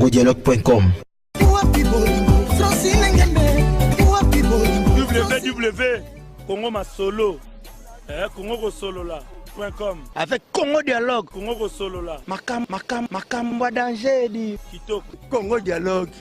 congodialogue.com. www.congomasolo congosolola.com avec Congo Dialogue. Congo Solola. Makambo danger di Kitoko. Congo Dialogue.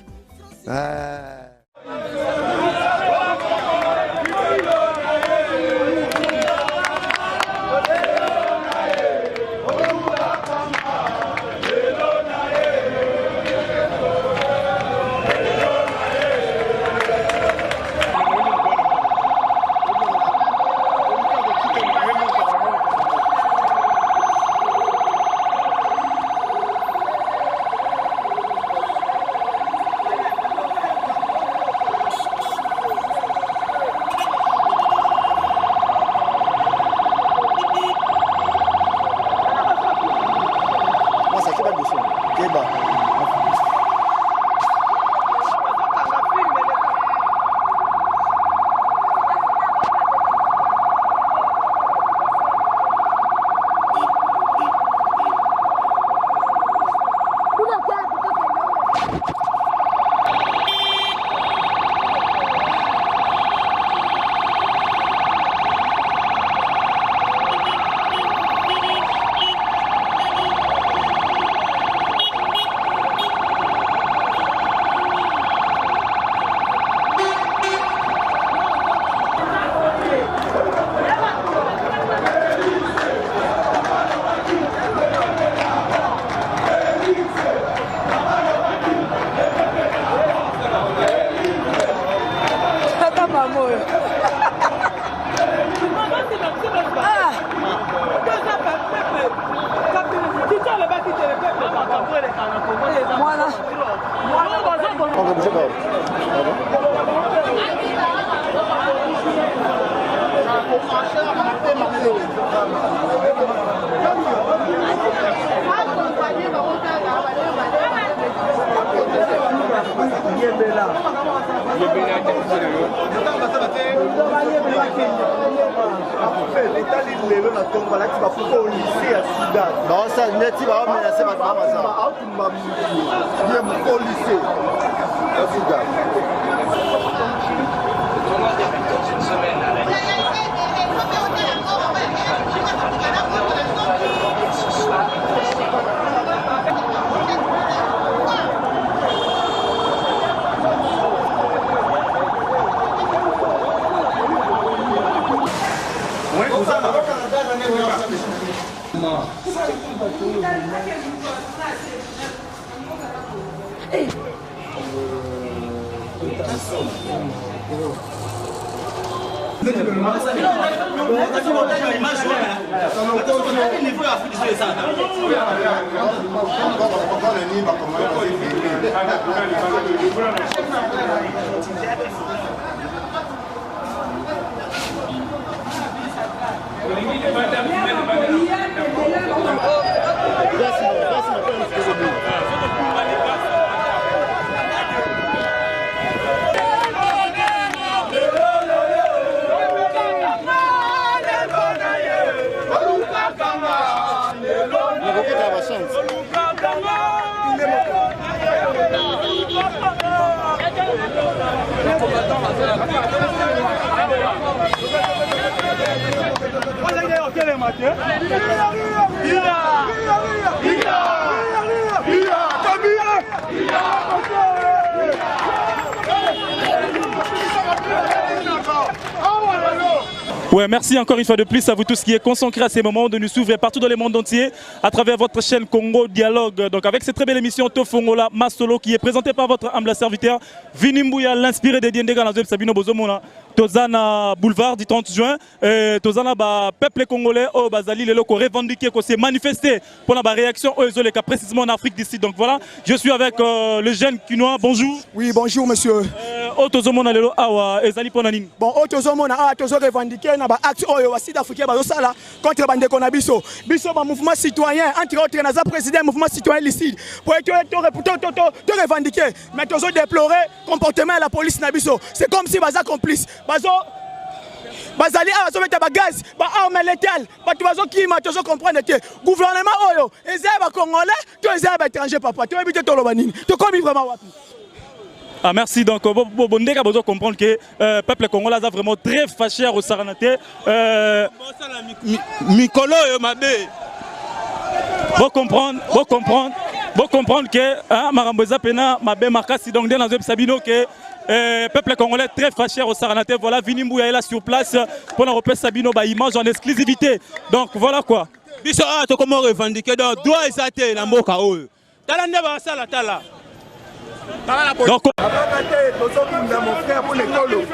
Ouais, merci encore une fois de plus à vous tous qui êtes consacrés à ces moments de nous suivre partout dans le monde entier à travers votre chaîne Congo Dialogue. Donc avec cette très belle émission Tofongola Masolo qui est présentée par votre humble serviteur Vinimbouya, l'inspiré des Diendega Nazweb Sabino Bozomona. Tozana Boulevard du 30 juin, Tozana peuple congolais au Bazali le loko revendiqué qu'on s'est manifesté pour la réaction aux Zoleka précisément en Afrique d'ici. Donc voilà, je suis avec le jeune Kinois. Bonjour. Oui, bonjour monsieur. Tozomona lelo awa ezali ponanin. Bon, Tozomona awa tozo revendiquer na ba acte oyo sud africain ba sala contre bande konabiso. Biso ba mouvement citoyen entre autres naza président mouvement citoyen licide. Pour être to revendiquer, mais tozo déplorer comportement de la police nabiso. C'est comme si baza complice. Bazo bazali awa bazobeta bagaz baarme létale bato bazokima tozokomprendre te gouvernement oyo eza ya bacongolais to eza ya baétranger papa toyebi te toloba nini tokomi vraiment wapi. Ah, merci. Donc, Bondé a besoin de comprendre que le peuple congolais est vraiment très fâché au Saranate. Mikolo Yomade. Vous comprendre que Maramboza Pena, Mabé Makasi, donc dans le Sabino, que le peuple congolais est très fâché au Saranate. Voilà, Vinimbu est là sur place pour la repère Sabino, image en exclusivité. Donc, voilà quoi. Biso a to comment revendiquer donc droit exacté na mboka oyo. Tala ndeba sala tala. Donc, mon frère pour l'école.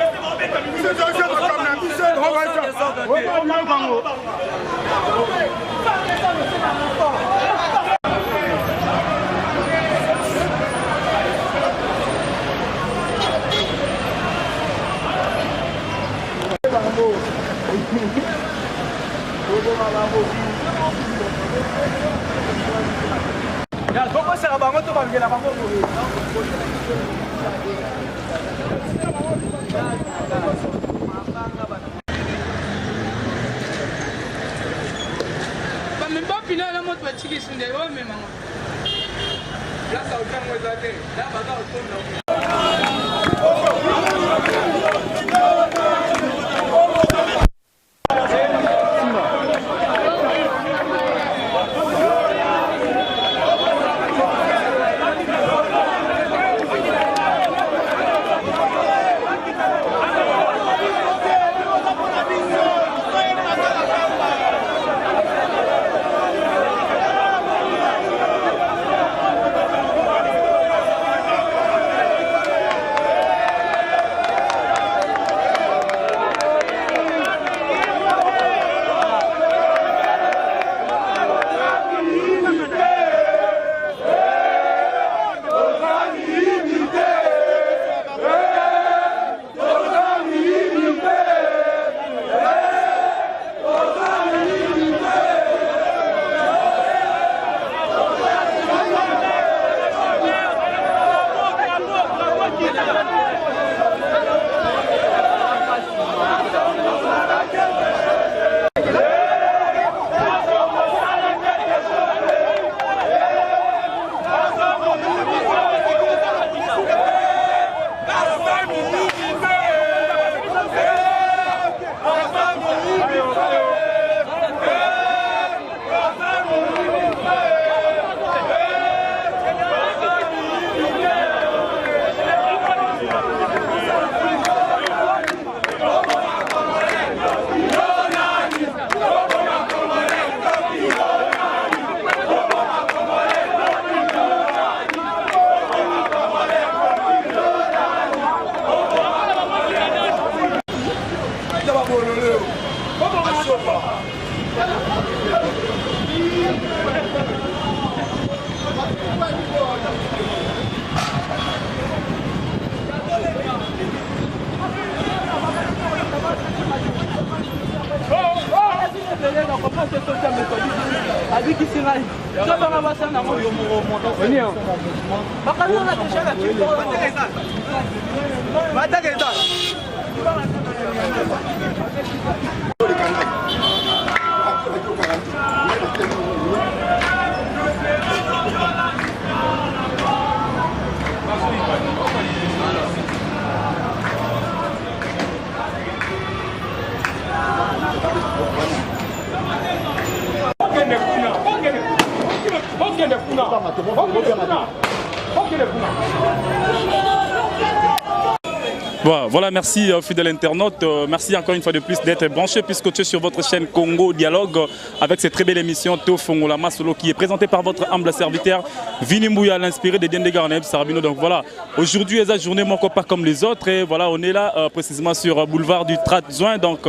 Voilà, merci fidèle internaute, merci encore une fois de plus d'être branché puisque tu es sur votre chaîne Congo Dialogue avec cette très belle émission Tofongola Masolo qui est présentée par votre humble serviteur Vinimbuya, l'inspiré de Diendé Garneb Sarabino. Donc voilà, aujourd'hui est la journée mon pas comme les autres et voilà, on est là précisément sur boulevard du 30 juin. Donc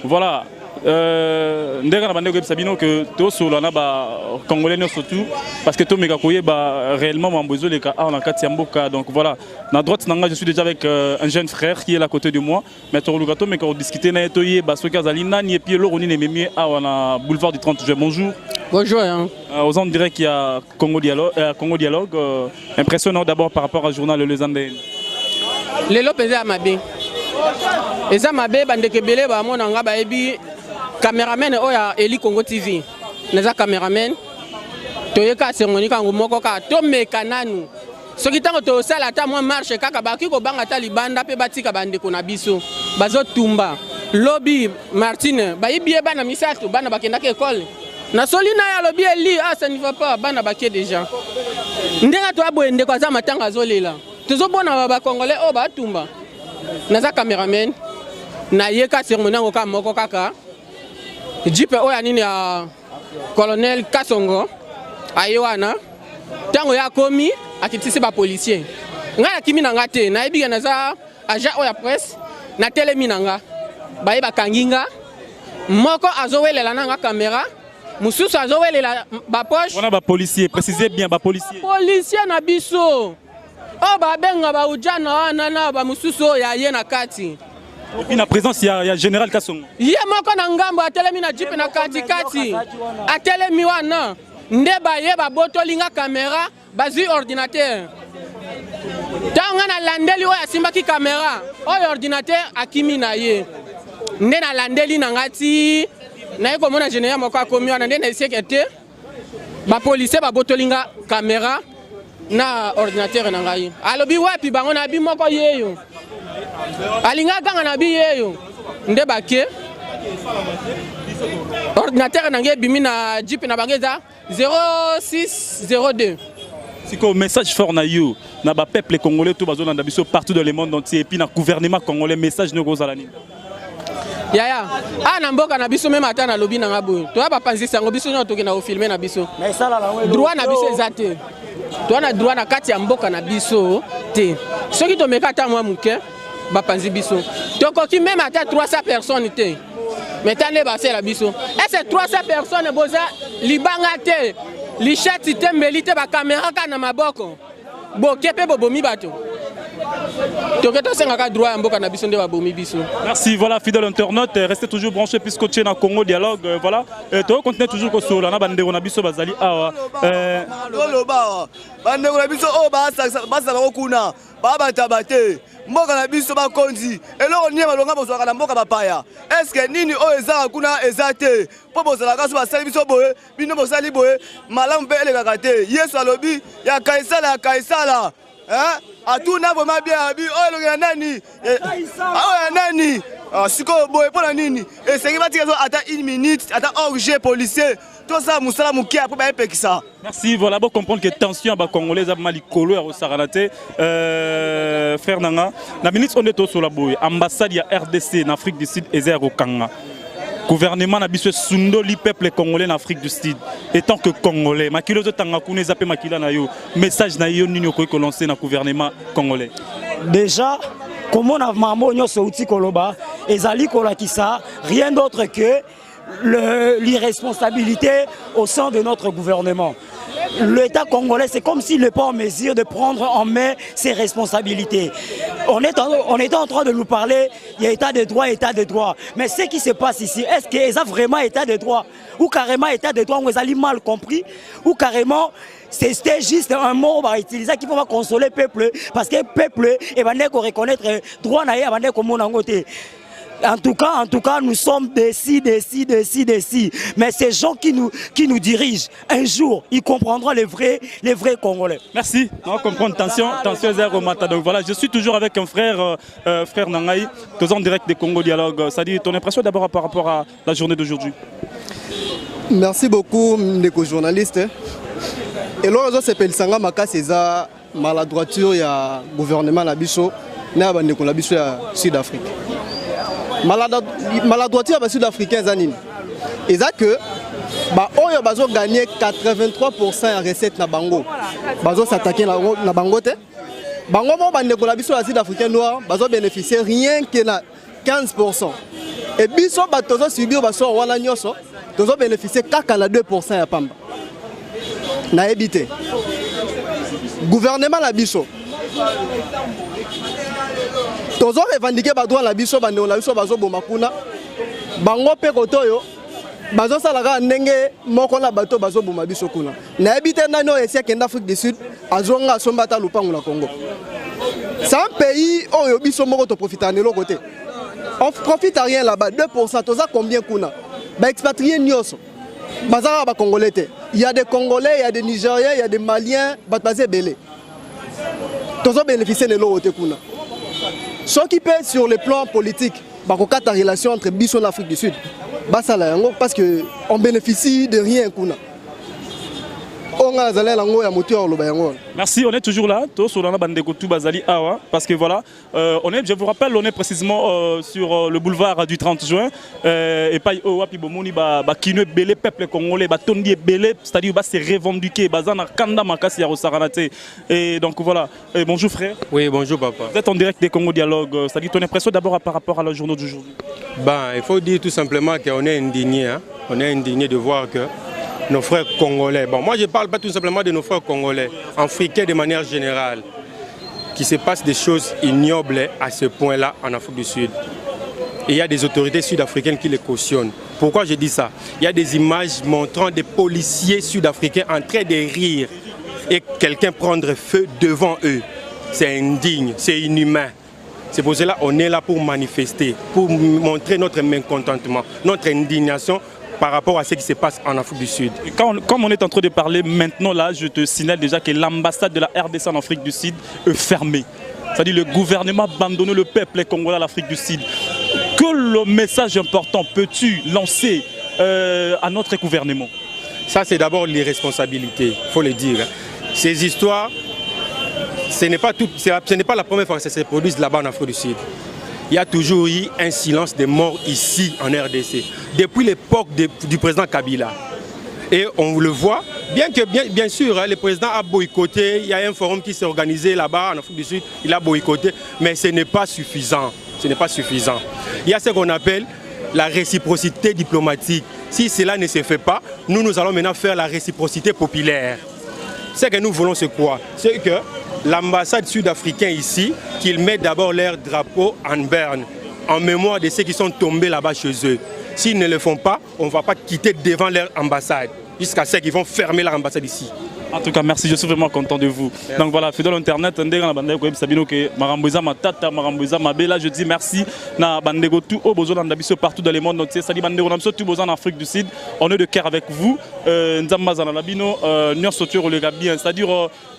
voilà. Ndega na bandeko sabino que to solo na ba congolais surtout parce que to mega koye ba réellement mambozo les ka en Katiamboka. Donc voilà, na droite nanga je suis déjà avec un jeune frère qui est là à côté de moi mais to lugato mais qu'on discuter na toye ba soka zalina ni puis lo roni ne memi a na boulevard du 30 juin. Bonjour. Bonjour hein. Aux gens dirait qu'il y a Congo Dialogue impressionnant d'abord par rapport au journal Le Zandé. Les lopes à ma bien. eza mabe bandeke belé ba mona nga ba ebi cameraman oya Eli Congo TV neza cameraman toyeka cérémonie kango moko ka to mekananu soki tango to sala ta moi marche kaka baki ko banga ta libanda pe batika bandeko na biso bazo tumba lobby Martine ba yibie bana misato bana bakenda ke école na solina ya lobby Eli ça ne va pas bana bakie déjà ndenga to aboende kwa za matanga zolela tozo bona ba congolais o ba tumba naza cameraman na yeka cérémonie ngo ka moko kaka jipe oya nini ya colonel Kasongo ayewana tango ya komi akitisi ba policier nga ya kimi nanga te na yebi naza agent oya presse na telemi nanga baye bakanginga moko azowelela nanga caméra mususu azowelela ba poche on a ba policier précisez bien ba policier na biso o ba benga ba ujana wana na ba mususu ya ye na kati et puis na présence il y a général Kasongo ye moko na ngambo atelemi na jipe na kati atelemi wana nde baye ba botolinga caméra bazui ordinateur tanga na landeli oyo asimbaki caméra oyo ordinateur akimi na ye nde na landeli na ngati na ye komona général moko akomi wana nde na esieke te ba policier ba botolinga caméra na ordinateur na ngai alobi wapi bango na bi moko yeyo alinga kanga na bi yeyo nde bake ordinateur na ngai bimi na jeep na bangeza 0602 c'est un message fort na you na ba peuple congolais tout bazona na biso partout dans le monde entier et puis na gouvernement congolais message no kozala nini yaya na mboka na biso même ata na lobby na ngabo to ba panzisa ngo biso nyoto na filmer na biso droit na biso ezate to na droit na kati ya mboka na biso te soki to meka ta mwa muke ba panzi biso to koki même ata 300 personnes te mais tande ba c'est la biso et c'est 300 personnes boza libanga te lichati te mbelite ba caméra kana maboko bokepe bobomi bato merci, voilà, fidèle internaute, restez toujours branchés puisque tu es dans Congo Dialogue, voilà, tu continues toujours comme ça, on a bandé, on a biso bazali, mboka na biso bakonzi eloko nyema longa bozwaka na mboka bapaya eske nini oyo ezaka kuna ezate po bozalaka so basali biso boye bino bosali boye malamu mpe elekaka te yesu alobi ya kaisala atuna vraiment bien abi oyo elongi ya nani oyo ya nani sikoyo boye mpona nini esengi batika so ata 1 minute ata orge policier tout ça musala mukia pour ba epekisa. Merci, voilà, bon comprendre que tension à Congolais a mal collé au Saranate frère Nanga la ministre on est au Solaboy ambassade ya RDC en Afrique du Sud et au Kanga gouvernement na biso sundo li peuple congolais en Afrique du Sud étant que congolais makilo zo tanga kuna zape makila na yo message na yo nini ko lancer na gouvernement congolais déjà comment na mambo nyoso uti koloba ezali kolakisa rien d'autre que l'irresponsabilité au sein de notre gouvernement. L'État congolais, c'est comme s'il n'est pas en mesure de prendre en main ses responsabilités. On est en train de nous parler, il y a état de droit. Mais ce qui se passe ici, est-ce qu'il y a vraiment état de droit? Ou carrément état de droit, vous avez mal compris? Ou carrément, c'était juste un mot à utiliser qui peut consoler le peuple, parce que le peuple, il va reconnaître le droit, il va comme on a côté. En tout cas, nous sommes décis. Mais ces gens qui nous dirigent, un jour, ils comprendront les vrais Congolais. Merci. On va comprendre. Attention, Zéro Mata. Donc voilà, je suis toujours avec un frère Nangaï, en direct des Congo Dialogue. Ça dit ton impression d'abord par rapport à la journée d'aujourd'hui. Merci beaucoup, les journalistes. Et là, je s'appelle Sanga Maka, c'est la maladroiture du gouvernement de la Sud-Afrique. Maladroiture à Sud-Africains et ça que oyo bazo gagné 83% en recette na bango bazo s'attaquer na bango te bango mo bande ko la biso la Sud-Africain noir bazo bénéficier rien que na 15% et biso batozo subir baso wana nyoso tozo bénéficier kaka na 2% ya pamba na éviter gouvernement la biso tozo revendiquer ba droit la biso bande la biso bazo bomakuna bango pe kotoyo bazo salaka ndenge moko na bato bazo boma biso kuna na ebite nano esi akenda Afrique du Sud azonga sombata lupango na Congo C'est un pays où ils sont morts de profiter de l'autre côté. On profite à rien là-bas, 2%, tu sais combien qu'on a. Bah, expatriés Nyoso, Bazara ba Congolais. Il y a des Congolais, il y a des Nigériens, il y a des Maliens, Batbazé Belé. Tu sais bénéficier de l'autre côté. Ce qui peut sur le plan politique, bah, la relation entre Bissau et l'Afrique du Sud, bah, ça là, parce qu'on bénéficie de rien qu'on a. Merci, on est toujours là, parce que voilà, je vous rappelle, on est précisément sur le boulevard du 30 juin, et pas le peuple congolais, c'est-à-dire c'est revendiqué, et donc voilà, bonjour frère. Oui, bonjour papa. Vous êtes en direct des Congo Dialogue, c'est-à-dire ton impression d'abord par rapport à la journée d'aujourd'hui? Il faut dire tout simplement qu'on est indigné, hein? On est indigné de voir que nos frères congolais, moi je ne parle pas tout simplement de nos frères congolais, africains de manière générale, qu'il se passe des choses ignobles à ce point-là en Afrique du Sud. Et il y a des autorités sud-africaines qui les cautionnent. Pourquoi je dis ça? Il y a des images montrant des policiers sud-africains en train de rire et quelqu'un prendre feu devant eux. C'est indigne, c'est inhumain. C'est pour cela qu'on est là pour manifester, pour montrer notre mécontentement, notre indignation par rapport à ce qui se passe en Afrique du Sud. Comme on est en train de parler maintenant, là, je te signale déjà que l'ambassade de la RDC en Afrique du Sud est fermée. C'est-à-dire le gouvernement a abandonné le peuple congolais à l'Afrique du Sud. Quel message important peux-tu lancer à notre gouvernement? Ça, c'est d'abord l'irresponsabilité, il faut le dire. Ces histoires, ce n'est pas la première fois que ça se produit là-bas en Afrique du Sud. Il y a toujours eu un silence des morts ici en RDC, depuis l'époque du président Kabila. Et on le voit, bien sûr, le président a boycotté, il y a un forum qui s'est organisé là-bas en Afrique du Sud, il a boycotté, mais ce n'est pas suffisant. Ce n'est pas suffisant. Il y a ce qu'on appelle la réciprocité diplomatique. Si cela ne se fait pas, nous allons maintenant faire la réciprocité populaire. Ce que nous voulons, c'est quoi? C'est que l'ambassade sud-africaine ici, qu'ils mettent d'abord leur drapeau en berne, en mémoire de ceux qui sont tombés là-bas chez eux. S'ils ne le font pas, on ne va pas quitter devant leur ambassade, jusqu'à ce qu'ils vont fermer leur ambassade ici. En tout cas, merci, je suis vraiment content de vous. Merci. Donc voilà, fidèle Internet, là je dis merci na bandego tout au besoin d'ambition partout dans le monde entier. Ça dit bandego namso tout besoin en Afrique du Sud. On est de cœur avec vous. Nzambazana labino nyo sotiro le gabien, c'est-à-dire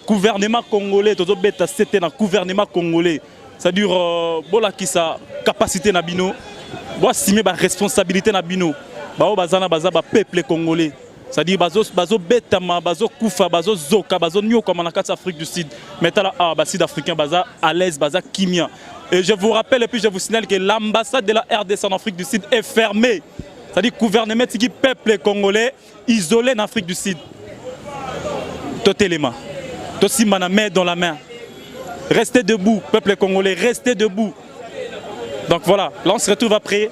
gouvernement congolais, tozo beta c'était na gouvernement congolais. C'est-à-dire bola qui sa capacité na bino, boa simer ba responsabilité na bino. Ba bazana baza ba peuple congolais. C'est-à-dire bazo betama, bazo koufa, bazo zoka, bazo nyo comme en Afrique du Sud. Maintenant là, sud-africain baza à l'aise, baza kimia. Et je vous rappelle et puis je vous signale que l'ambassade de la RDC en Afrique du Sud est fermée. C'est-à-dire que le gouvernement qui peuple congolais isolé en Afrique du Sud. Totéléma. Tosimana main dans la main. Restez debout, peuple congolais, restez debout. Donc voilà, là on se retrouve après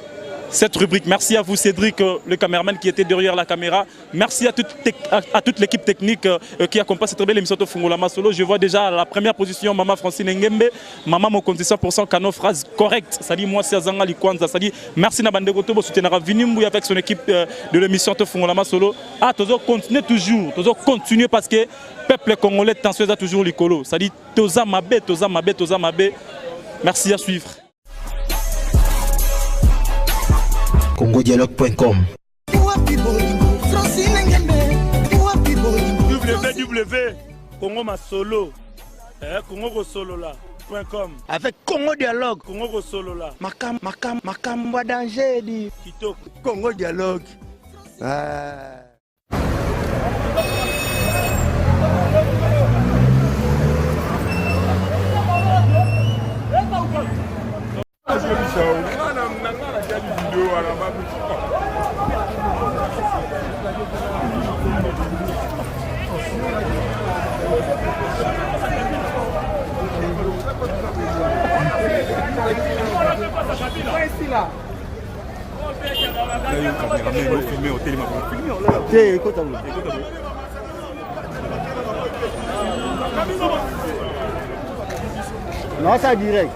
cette rubrique. Merci à vous Cédric, le caméraman qui était derrière la caméra. Merci à toute l'équipe technique qui accompagne cette belle émission de Fongola Masolo. Je vois déjà la première position, Maman Francine Ngembe, Maman Mokonzi 100% cano, phrase correcte. Ça dit moi c'est Azanga Likwanza. Ça dit merci Nabandego Tobo soutenir Vinimbu avec son équipe de l'émission de Fongola Masolo. Ah, toujours continuer toujours, toujours continuer parce que peuple congolais tension a toujours l'icolo. Ça dit Toza Mabé, Toza Mabé, Toza Mabé. Merci à suivre. congodialogue.com www.congomasolo congosolola.com avec Congo Dialogue Congo Solola makambo danger di kitoko Congo Dialogue Non, ça direct.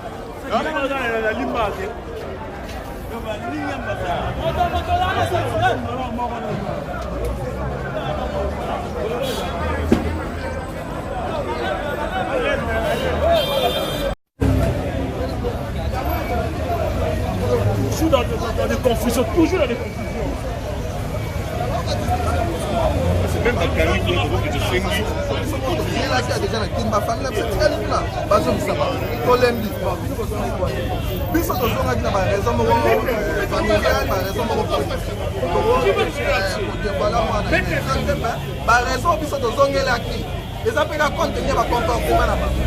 elaki déjà na kini bafamile biso tikali kuna bazongisama tolembi biso tozongaki na baraison moko familiale baraison moko kodebola mwana baraison biso tozongelaki eza mpe na contenir bacomportement na bango.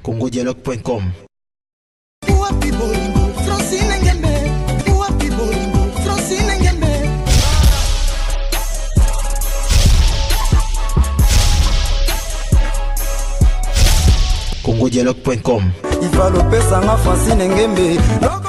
congodialogue.com. congodialogue.com. Il va le Francine Ngembe.